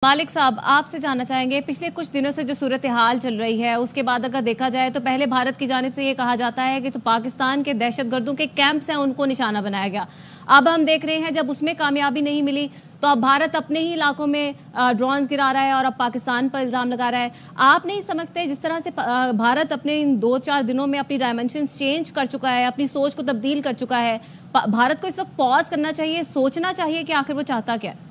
مالک صاحب آپ سے جاننا چاہیں گے پچھلے کچھ دنوں سے جو صورتحال چل رہی ہے اس کے بعد اگر دیکھا جائے تو پہلے بھارت کی جانب سے یہ کہا جاتا ہے کہ تو پاکستان کے دہشت گردوں کے کیمپس ہیں ان کو نشانہ بنایا گیا. اب ہم دیکھ رہے ہیں جب اس میں کامیابی نہیں ملی تو اب بھارت اپنے ہی علاقوں میں ڈرونز گرا رہا ہے اور اب پاکستان پر الزام لگا رہا ہے. آپ نہیں سمجھتے جس طرح سے بھارت اپنے ان 2-4 دنوں میں اپنی ڈائمینشنز چینج کر چکا ہے, اپنی سوچ کو تبدیل کر چکا ہے, بھارت کو اس وقت پاز کرنا چاہیے, سوچنا چاہیے کہ آخر وہ چاہتا کیا ہے؟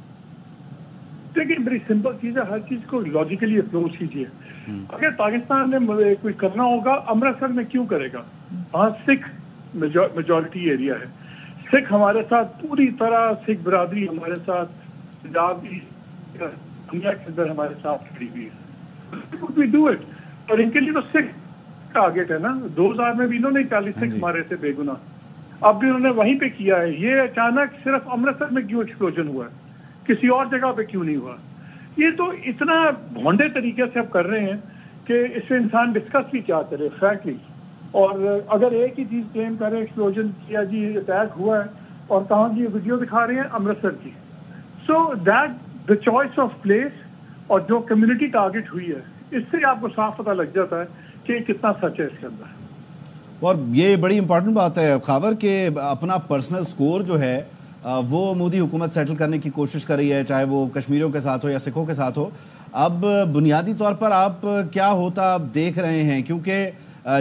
دیکھیں بڑی سمپل چیز ہے, ہر چیز کو لاجیکلی اپروچ کیجیے. اگر پاکستان نے کوئی کرنا ہوگا امرتسر میں کیوں کرے گا؟ وہاں سکھ میجورٹی ایریا ہے, سکھ ہمارے ساتھ پوری طرح, سکھ برادری ہمارے ساتھ پنجاب دنیا کے اندر ہمارے ساتھ کھڑی ہوئی ہے. Do it. اور ان کے لیے تو سکھ ٹارگیٹ ہے نا. 2000 میں بھی انہوں نے 40 سکھ مارے تھے بے گناہ, اب بھی انہوں نے وہیں پہ کیا ہے. یہ اچانک صرف امرتسر میں کیوں ایکسپلوژن ہوا ہے, کسی اور جگہ پہ کیوں نہیں ہوا؟ یہ تو اتنا بھونڈے طریقے سے اب کر رہے ہیں کہ اس سے انسان ڈسکس بھی کیا کرے فرینکلی. اور اگر ایک ہی چیز کلیم کرے ایکسپلوژن کیا جی اٹیک ہوا ہے, اور کہاں کی ویڈیو دکھا رہے ہیں امرتسر کی. So that the choice of place اور جو کمیونٹی ٹارگیٹ ہوئی ہے اس سے آپ کو صاف پتہ لگ جاتا ہے کہ کتنا سچ ہے اس کے اندر. اور یہ بڑی امپورٹنٹ بات ہے خاور کہ اپنا پرسنل سکور جو ہے وہ مودی حکومت سیٹل کرنے کی کوشش کر رہی ہے, چاہے وہ کشمیریوں کے ساتھ ہو یا سکھوں کے ساتھ ہو. اب بنیادی طور پر آپ کیا ہوتا دیکھ رہے ہیں؟ کیونکہ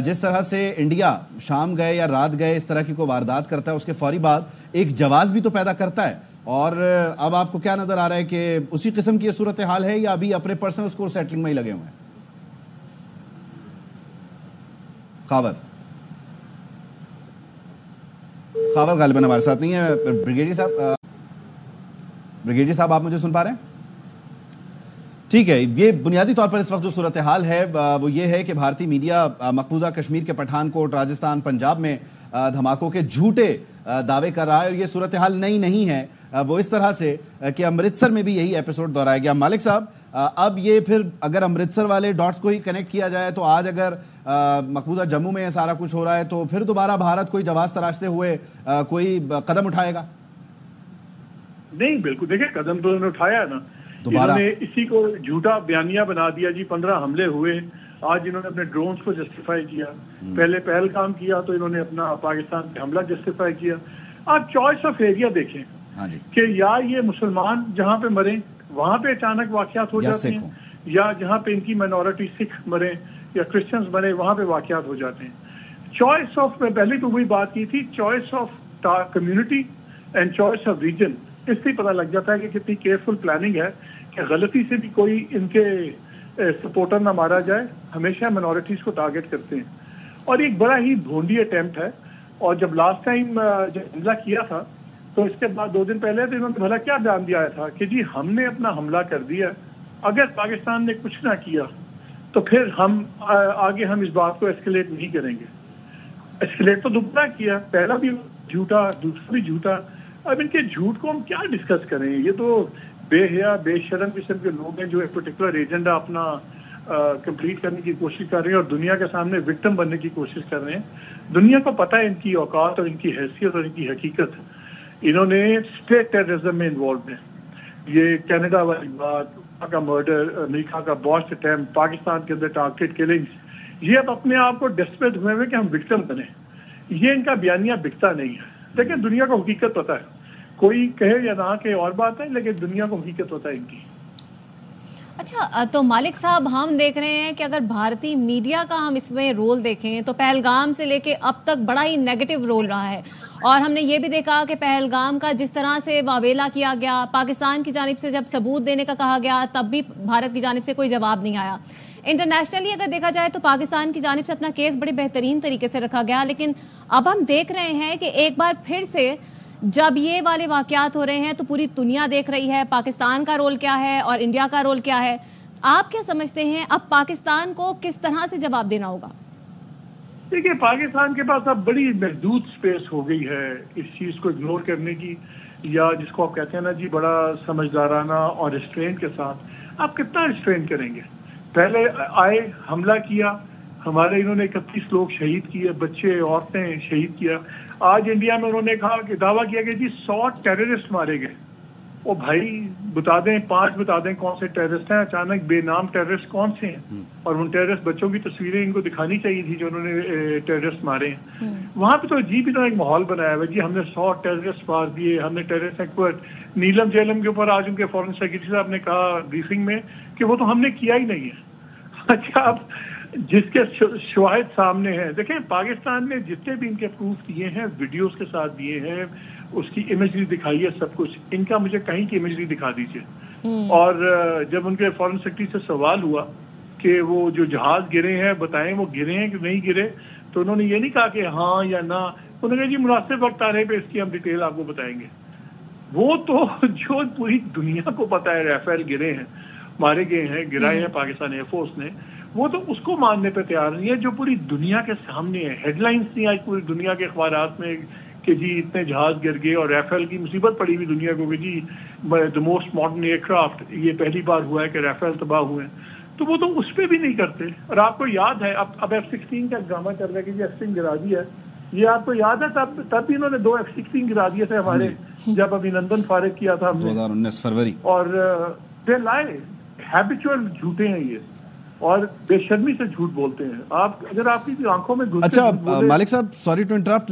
جس طرح سے انڈیا شام گئے یا رات گئے اس طرح کی کوئی واردات کرتا ہے اس کے فوری بعد ایک جواز بھی تو پیدا کرتا ہے, اور اب آپ کو کیا نظر آ رہا ہے کہ اسی قسم کی صورتحال ہے یا ابھی اپنے پرسنل سکور سیٹلنگ میں ہی لگے ہوئے ہیں؟ خاور غالباً ہمارے ساتھ نہیں ہے. بریگیڈیئر صاحب آپ مجھے سن پا رہے ہیں؟ ٹھیک ہے. یہ بنیادی طور پر اس وقت جو صورتحال ہے وہ یہ ہے کہ بھارتی میڈیا مقبوضہ کشمیر کے پٹھان کوٹ, راجستھان, پنجاب میں دھماکوں کے جھوٹے دعوے کر رہا ہے, اور یہ صورتحال نئی نہیں ہے. وہ اس طرح سے کہ امرتسر میں بھی یہی ایپیسوڈ دہرایا گیا. مالک صاحب, اب یہ پھر اگر امرتسر والے ڈاٹس کو ہی کنیکٹ کیا جائے تو آج اگر مقبوضہ جموں میں سارا کچھ ہو رہا ہے تو پھر دوبارہ بھارت کوئی جواز تراشتے ہوئے کوئی قدم اٹھائے گا؟ نہیں, بالکل. دیکھیں قدم تو انہوں نے اٹھایا ہے نا. انہوں نے اسی کو جھوٹا بیانیہ بنا دیا جی. 15 حملے ہوئے, آج انہوں نے اپنے ڈرونز کو جسٹیفائی کیا. پہلے پہلگام کیا تو انہوں نے اپنا پاکستان پہ حملہ جسٹیفائی کیا. آپ چوائس آف ایریا دیکھیں کہ یا یہ مسلمان جہاں پہ مریں وہاں پہ اچانک واقعات ہو جاتے ہیں, یا جہاں پہ ان کی مائنورٹی سکھ مریں یا کرسچنز مریں وہاں پہ واقعات ہو جاتے ہیں. چوائس آف, میں پہلے تو وہی بات کی تھی, choice of community and choice of region, اس سے پتہ لگ جاتا ہے کہ کتنی کیئرفل پلاننگ ہے کہ غلطی سے بھی کوئی ان کے سپورٹر نہ مارا جائے. ہمیشہ مائنورٹیز کو ٹارگیٹ کرتے ہیں, اور ایک بڑا ہی بھونڈی اٹیمپٹ ہے. اور جب لاسٹ ٹائم جب حملہ کیا تھا تو اس کے بعد 2 دن پہلے تو انہوں نے بھلا کیا بیان دیا تھا کہ جی ہم نے اپنا حملہ کر دیا, اگر پاکستان نے کچھ نہ کیا تو پھر ہم آگے ہم اس بات کو ایسکیلیٹ نہیں کریں گے. ایسکیلیٹ تو دوبارہ کیا, پہلا بھی جھوٹا, دوسرا بھی جھوٹا. اب ان کے جھوٹ کو ہم کیا ڈسکس کریں؟ یہ تو بے حیا بے شرم قسم کے لوگ ہیں جو ایک پرٹیکولر ایجنڈا اپنا کمپلیٹ کرنے کی کوشش کر رہے ہیں اور دنیا کے سامنے وکٹم بننے کی کوشش کر رہے ہیں. دنیا کو پتہ ہے ان کی اوقات اور ان کی حیثیت اور ان کی حقیقت. انہوں نے اسٹیٹ ٹیررزم میں انوالوڈ ہیں. یہ کینیڈا والی بات کا مرڈر, امریکہ کا باسٹ اٹیمپٹ, پاکستان کے اندر ٹارگیٹ کلنگز, یہ اب اپنے آپ کو ڈیسپریٹ ہوئے ہوئے کہ ہم وکٹم بنیں. یہ ان کا بیانیہ بکتا نہیں ہے. لیکن دنیا کو حقیقت پتہ ہے, کوئی کہے یا نہ کہ اور بات ہے, لیکن دنیا کو حقیقت پتہ ہے ان کی. اچھا, تو مالک صاحب ہم دیکھ رہے ہیں کہ اگر بھارتی میڈیا کا ہم اس میں رول دیکھیں تو پہلگام سے لے کے اب تک بڑا ہی نیگیٹو رول رہا ہے, اور ہم نے یہ بھی دیکھا کہ پہلگام کا جس طرح سے واویلا کیا گیا, پاکستان کی جانب سے جب ثبوت دینے کا کہا گیا تب بھی بھارت کی جانب سے کوئی جواب نہیں آیا. انٹرنیشنلی اگر دیکھا جائے تو پاکستان کی جانب سے اپنا کیس بڑے بہترین طریقے سے رکھا گیا, لیکن اب ہم دیکھ رہے ہیں کہ ایک بار پھر سے جب یہ والے واقعات ہو رہے ہیں تو پوری دنیا دیکھ رہی ہے پاکستان کا رول کیا ہے اور انڈیا کا رول کیا ہے. آپ کیا سمجھتے ہیں اب پاکستان کو کس طرح سے جواب دینا ہوگا؟ دیکھیے, پاکستان کے پاس اب بڑی محدود سپیس ہو گئی ہے اس چیز کو اگنور کرنے کی, یا جس کو آپ کہتے ہیں نا جی بڑا سمجھدارانہ اور ریسٹرین کے ساتھ. آپ کتنا ریسٹرین کریں گے؟ پہلے آئے, حملہ کیا, ہمارے انہوں نے 31 لوگ شہید کیے, بچے عورتیں شہید کیا. آج انڈیا میں انہوں نے کہا کہ دعویٰ کیا کہ جی 100 ٹیررسٹ مارے گئے. وہ بھائی بتا دیں 5 بتا دیں کون سے ٹیررسٹ ہیں، اچانک بے نام ٹیررسٹ کون سے ہیں، اور ان ٹیررسٹ بچوں کی تصویریں ان کو دکھانی چاہیے تھی جو انہوں نے ٹیررسٹ مارے ہیں. وہاں پہ تو عجیب ایک ماحول بنایا ہوا جی، ہم نے 100 ٹیررسٹ مار دیے، ہم نے ٹیررسٹ ایکٹ نیلم جیلم کے اوپر آج ان کے فورن سیکرٹری صاحب نے کہا بریفنگ میں کہ وہ تو ہم نے کیا ہی نہیں ہے. اچھا اب جس کے شواہد سامنے ہیں، دیکھیں پاکستان نے جتنے بھی ان کے پروف دیے ہیں ویڈیوز کے ساتھ دیے ہیں، اس کی امیجری دکھائی ہے سب کچھ، ان کا مجھے کہیں کی امیجری دکھا دیجیے. اور جب ان کے فورن سیکرٹری سے سوال ہوا کہ وہ جو جہاز گرے ہیں بتائیں وہ گرے ہیں کہ نہیں گرے، تو انہوں نے یہ نہیں کہا کہ ہاں یا نہ، انہوں نے کہا جی مناسب وقت آنے پہ اس کی ہم ڈیٹیل آپ کو بتائیں گے. وہ تو جو پوری دنیا کو پتا ہے ریفیل گرے ہیں، مارے گئے ہیں، گرائے ہیں پاکستان ایئر فورس نے، وہ تو اس کو ماننے پہ تیار نہیں ہے جو پوری دنیا کے سامنے ہے. ہیڈ لائنز نہیں آج پوری دنیا کے اخبارات میں کہ جی اتنے جہاز گر گئے اور ریفیل کی مصیبت پڑی ہوئی دنیا کو کہ جی the most modern aircraft, یہ پہلی بار ہوا ہے کہ ریفیل تباہ ہوئے ہیں. تو وہ تو اس پہ بھی نہیں کرتے. اور آپ کو یاد ہے اب F-16 کا ڈرامہ چل رہا ہے کہ جی F-16 گرا دیا ہے، یہ آپ کو یاد ہے تب بھی انہوں نے 2 F-16 گرا دیے تھے ہمارے جب ابھینندن فارغ کیا تھا 2019 فروری. اور دے لائے، ہیبیچول جھوٹے ہیں یہ اور بے شرمی سے جھوٹ بولتے ہیں. آپ اگر آپ کی آنکھوں میں اچھا مالک صاحب سوری ٹو انٹرپٹ